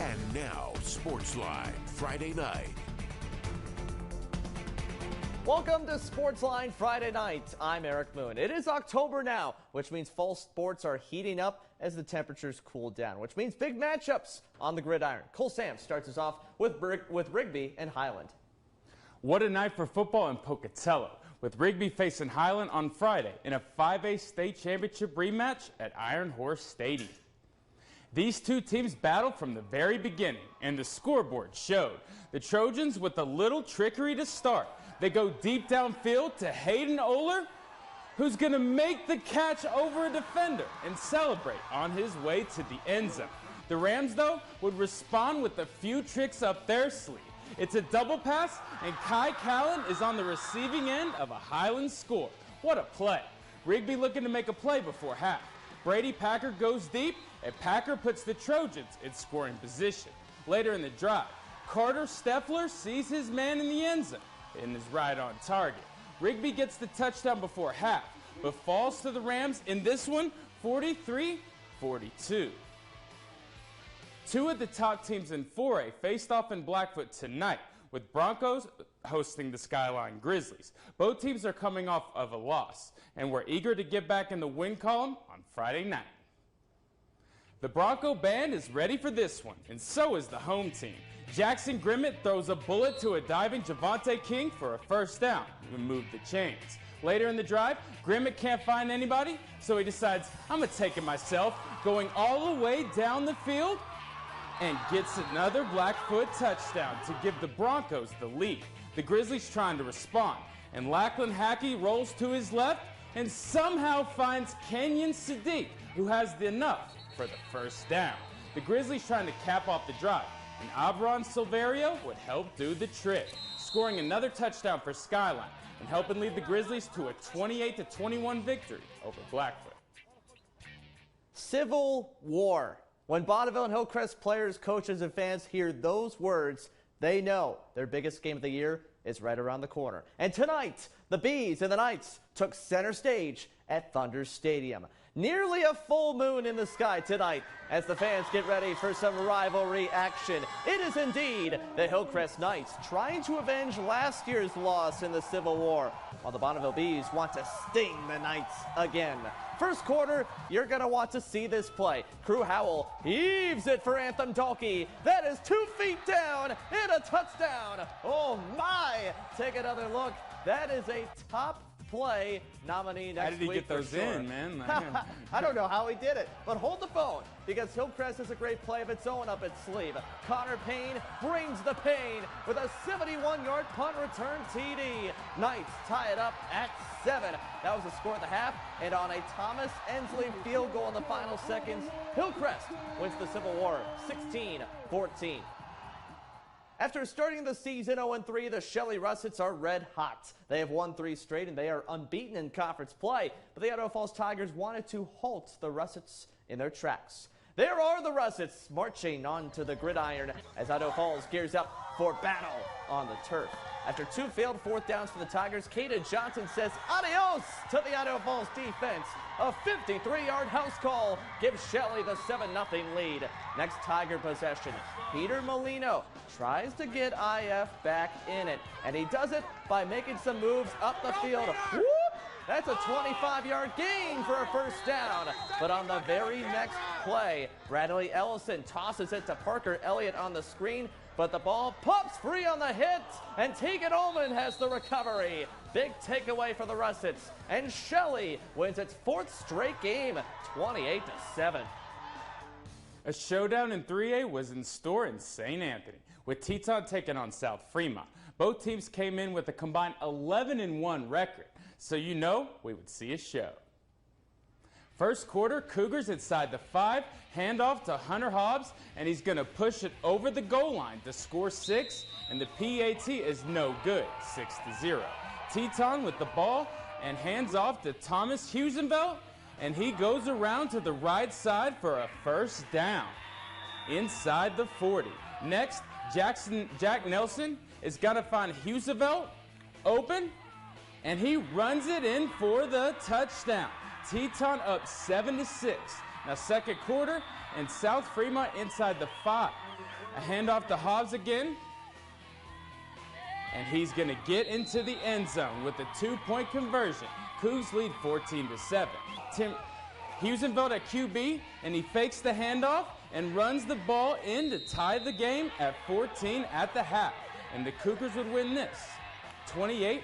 And now, Sportsline Friday Night. Welcome to Sportsline Friday Night. I'm Eric Moon. It is October now, which means fall sports are heating up as the temperatures cool down, which means big matchups on the gridiron. Cole Sam starts us off with Rigby and Highland. What a night for football in Pocatello, with Rigby facing Highland on Friday in a 5A state championship rematch at Iron Horse Stadium. These two teams battled from the very beginning, and the scoreboard showed. The Trojans with a little trickery to start. They go deep downfield to Hayden Oler, who's going to make the catch over a defender and celebrate on his way to the end zone. The Rams, though, would respond with a few tricks up their sleeve. It's a double pass, and Kai Callan is on the receiving end of a Highland score. What a play. Rigby looking to make a play before half. Brady Packer goes deep, and Packer puts the Trojans in scoring position. Later in the drive, Carter Steffler sees his man in the end zone and is right on target. Rigby gets the touchdown before half, but falls to the Rams in this one, 43-42. Two of the top teams in 4A faced off in Blackfoot tonight, with Broncos hosting the Skyline Grizzlies. Both teams are coming off of a loss, and we're eager to get back in the win column on Friday night. The Bronco band is ready for this one, and so is the home team. Jackson Grimmett throws a bullet to a diving Javante King for a first down and move the chains. Later in the drive, Grimmett can't find anybody, so he decides, I'm going to take it myself, going all the way down the field and gets another Blackfoot touchdown to give the Broncos the lead. The Grizzlies trying to respond, and Lachlan Hackey rolls to his left and somehow finds Kenyon Sadiq, who has the enough for the first down. The Grizzlies trying to cap off the drive, and Abron Silverio would help do the trick, scoring another touchdown for Skyline and helping lead the Grizzlies to a 28-21 victory over Blackfoot. Civil War. When Bonneville and Hillcrest players, coaches, and fans hear those words, they know their biggest game of the year is right around the corner. And tonight, the Bees and the Knights took center stage at Thunder Stadium. Nearly a full moon in the sky tonight as the fans get ready for some rivalry action. It is indeed the Hillcrest Knights trying to avenge last year's loss in the Civil War, while the Bonneville Bees want to sting the Knights again. First quarter, you're going to want to see this play. Crew Howell heaves it for Anthem Dalkey. That is 2 feet down and a touchdown. Oh my! Take another look. That is a top play nominee next week. How did he get those sure. in, man? I don't know how he did it, but hold the phone because Hillcrest has a great play of its own up its sleeve. Connor Payne brings the pain with a 71-yard punt return TD. Knights tie it up at 7. That was the score at the half, and on a Thomas Ensley field goal in the final seconds, Hillcrest wins the Civil War 16-14. After starting the season 0-3, the Shelley Russets are red hot. They have won 3 straight and they are unbeaten in conference play, but the Idaho Falls Tigers wanted to halt the Russets in their tracks. There are the Russets marching onto the gridiron as Idaho Falls gears up for battle on the turf. After 2 failed 4th downs for the Tigers, Kaden Johnson says adios to the Idaho Falls defense. A 53-yard house call gives Shelley the 7-0 lead. Next Tiger possession, Peter Molino tries to get IF back in it, and he does it by making some moves up the field. Whoop! That's a 25-yard gain for a first down. But on the very next play, Bradley Ellison tosses it to Parker Elliott on the screen, but the ball pops free on the hit, and Tegan Ullman has the recovery. Big takeaway for the Russets, and Shelley wins its 4th straight game, 28-7. A showdown in 3A was in store in St. Anthony, with Teton taking on South Fremont. Both teams came in with a combined 11-1 record, so you know we would see a show. First quarter, Cougars inside the 5, handoff to Hunter Hobbs, and he's going to push it over the goal line to score 6, and the PAT is no good, 6-0. Teton with the ball and hands off to Thomas Husenvelt, and he goes around to the right side for a first down inside the 40. Next, Jack Nelson is going to find Husenvelt open, and he runs it in for the touchdown. Teton up 7-6. Now second quarter, and South Fremont inside the 5. A handoff to Hobbs again. And he's going to get into the end zone with a 2-point conversion. Cougs lead 14-7. Hughesonville at QB, and he fakes the handoff and runs the ball in to tie the game at 14 at the half. And the Cougars would win this, 28-26.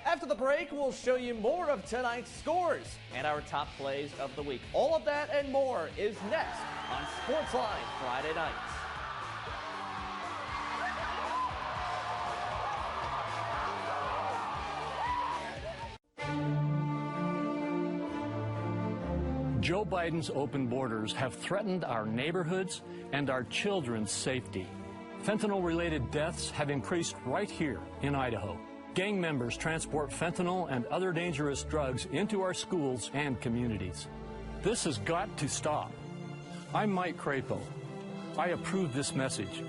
After the break, we'll show you more of tonight's scores and our top plays of the week. All of that and more is next on Sportsline Friday nights. Joe Biden's open borders have threatened our neighborhoods and our children's safety. Fentanyl-related deaths have increased right here in Idaho. Gang members transport fentanyl and other dangerous drugs into our schools and communities. This has got to stop. I'm Mike Crapo. I approve this message.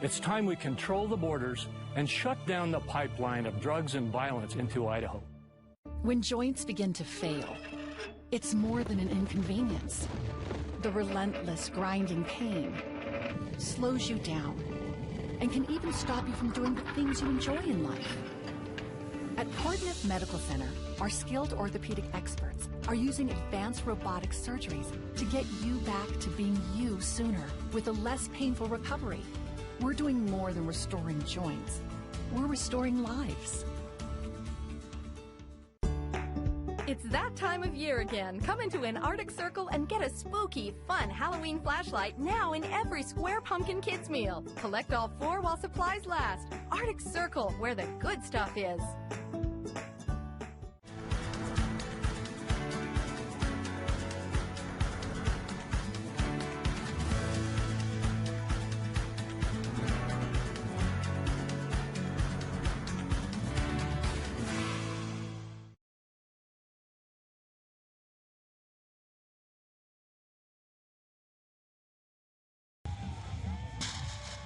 It's time we control the borders and shut down the pipeline of drugs and violence into Idaho. When joints begin to fail, it's more than an inconvenience. The relentless grinding pain slows you down and can even stop you from doing the things you enjoy in life. At Portneuf Medical Center, our skilled orthopedic experts are using advanced robotic surgeries to get you back to being you sooner with a less painful recovery. We're doing more than restoring joints. We're restoring lives. It's that time of year again. Come into an Arctic Circle and get a spooky, fun Halloween flashlight now in every Square Pumpkin Kids meal. Collect all 4 while supplies last. Arctic Circle, where the good stuff is.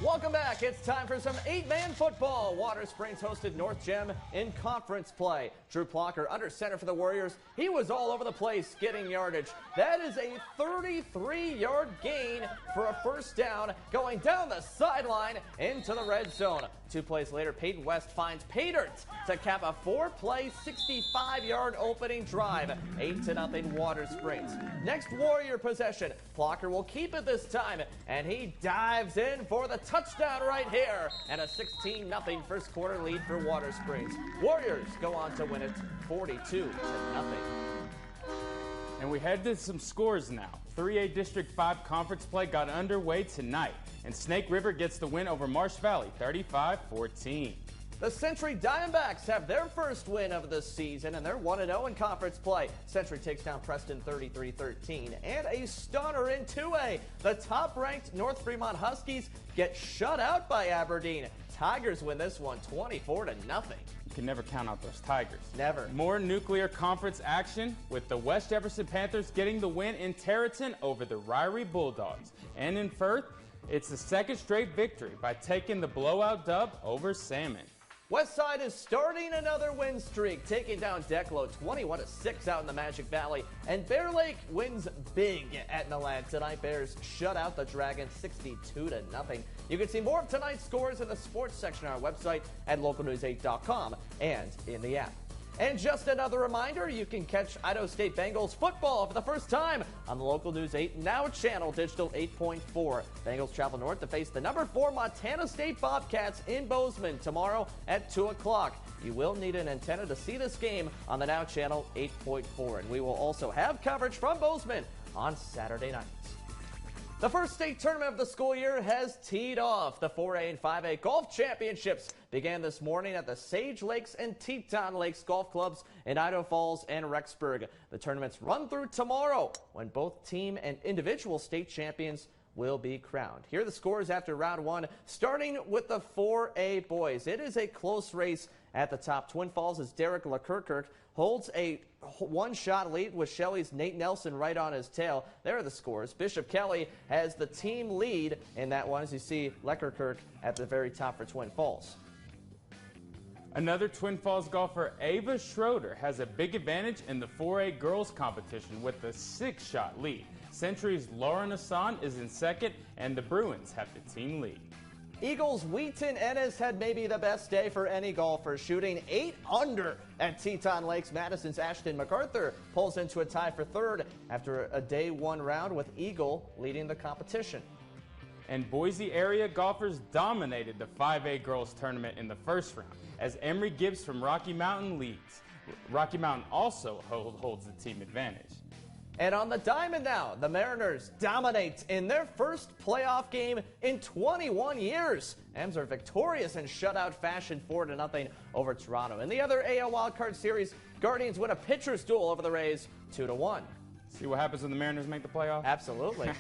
Welcome back. It's time for some 8-man football. WaterSprings hosted North Gem in conference play. Drew Plocker under center for the Warriors. He was all over the place getting yardage. That is a 33-yard gain for a first down going down the sideline into the red zone. 2 plays later, Peyton West finds Paydirt to cap a 4-play, 65-yard opening drive. 8-0 WaterSprings. Next Warrior possession. Plocker will keep it this time, and he dives in for the touchdown right here, and a 16-0 first quarter lead for WaterSprings. Warriors go on to win it 42-0. And we head to some scores now. 3A District 5 conference play got underway tonight, and Snake River gets the win over Marsh Valley, 35-14. The Century Diamondbacks have their first win of the season, and they're 1-0 in conference play. Century takes down Preston 33-13. And a stunner in 2A. The top-ranked North Fremont Huskies get shut out by Aberdeen. Tigers win this one 24-0. You can never count out those Tigers. Never. More nuclear conference action with the West Jefferson Panthers getting the win in Terraton over the Ryrie Bulldogs. And in Firth, it's the second straight victory by taking the blowout dub over Salmon. Westside is starting another win streak, taking down Declo 21-6 out in the Magic Valley. And Bear Lake wins big at Milan tonight. Bears shut out the Dragons 62-0. You can see more of tonight's scores in the sports section on our website at localnews8.com and in the app. And just another reminder, you can catch Idaho State Bengals football for the first time on the Local News 8 Now channel, digital 8.4. Bengals travel north to face the number 4 Montana State Bobcats in Bozeman tomorrow at 2 o'clock. You will need an antenna to see this game on the Now channel 8.4. And we will also have coverage from Bozeman on Saturday nights. The first state tournament of the school year has teed off. The 4A and 5A golf championships began this morning at the Sage Lakes and Teton Lakes golf clubs in Idaho Falls and Rexburg. The tournaments run through tomorrow when both team and individual state champions will be crowned. Here are the scores after round 1, starting with the 4A boys. It is a close race at the top. Twin Falls' Derek Leclerc holds a one-shot lead with Shelley's Nate Nelson right on his tail. There are the scores. Bishop Kelly has the team lead in that one, as you see Leclerc at the very top for Twin Falls. Another Twin Falls golfer, Ava Schroeder, has a big advantage in the 4A girls competition with a 6-shot lead. Century's Lauren Hassan is in second, and the Bruins have the team lead. Eagles' Wheaton Ennis had maybe the best day for any golfer, shooting 8 under at Teton Lakes. Madison's Ashton MacArthur pulls into a tie for third after a day 1 round, with Eagle leading the competition. And Boise area golfers dominated the 5A girls tournament in the first round as Emery Gibbs from Rocky Mountain leads. Rocky Mountain also holds the team advantage. And on the diamond now, the Mariners dominate in their first playoff game in 21 years. M's are victorious in shutout fashion, 4-0 over Toronto. In the other AL wildcard series, Guardians win a pitcher's duel over the Rays, 2-1. See what happens when the Mariners make the playoff? Absolutely.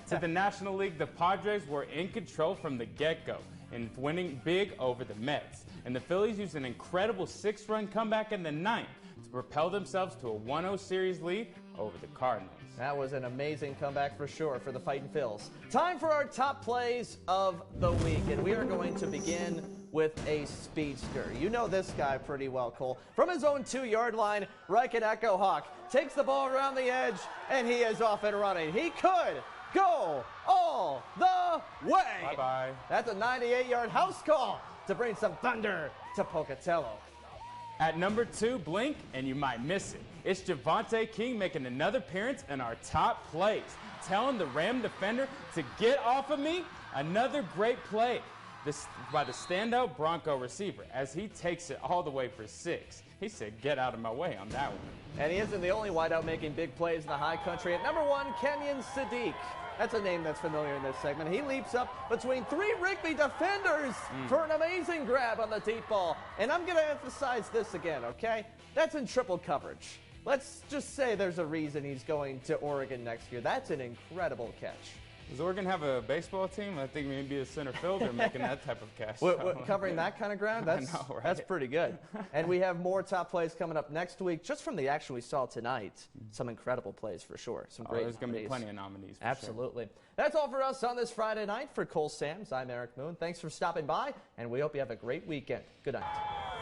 To the National League, the Padres were in control from the get-go and winning big over the Mets. And the Phillies used an incredible 6-run comeback in the 9th to propel themselves to a 1-0 series lead over the Cardinals. That was an amazing comeback for sure for the Fightin' Phils. Time for our top plays of the week, and we are going to begin with a speedster. You know this guy pretty well, Cole. From his own 2-yard line, Riken Echo Hawk takes the ball around the edge, and he is off and running. He could go all the way. Bye-bye. That's a 98-yard house call to bring some thunder to Pocatello. At number 2, blink and you might miss it. It's Javonte King making another appearance in our top plays, telling the Ram defender to get off of me. Another great play by the standout Bronco receiver as he takes it all the way for 6. He said, get out of my way on that one. And he isn't the only wideout making big plays in the high country. At number 1, Kenyon Sadiq. That's a name that's familiar in this segment. He leaps up between 3 Rigby defenders for an amazing grab on the deep ball. And I'm going to emphasize this again, okay? That's in triple coverage. Let's just say there's a reason he's going to Oregon next year. That's an incredible catch. Does Oregon have a baseball team? I think maybe a center fielder making that type of catch. Covering that kind of ground? That's, I know, right? That's pretty good. And we have more top plays coming up next week. Just from the action we saw tonight, some incredible plays for sure. Some great there's going to be plenty of nominees. Absolutely. Sure. That's all for us on this Friday night. For Cole Sams, I'm Eric Moon. Thanks for stopping by, and we hope you have a great weekend. Good night.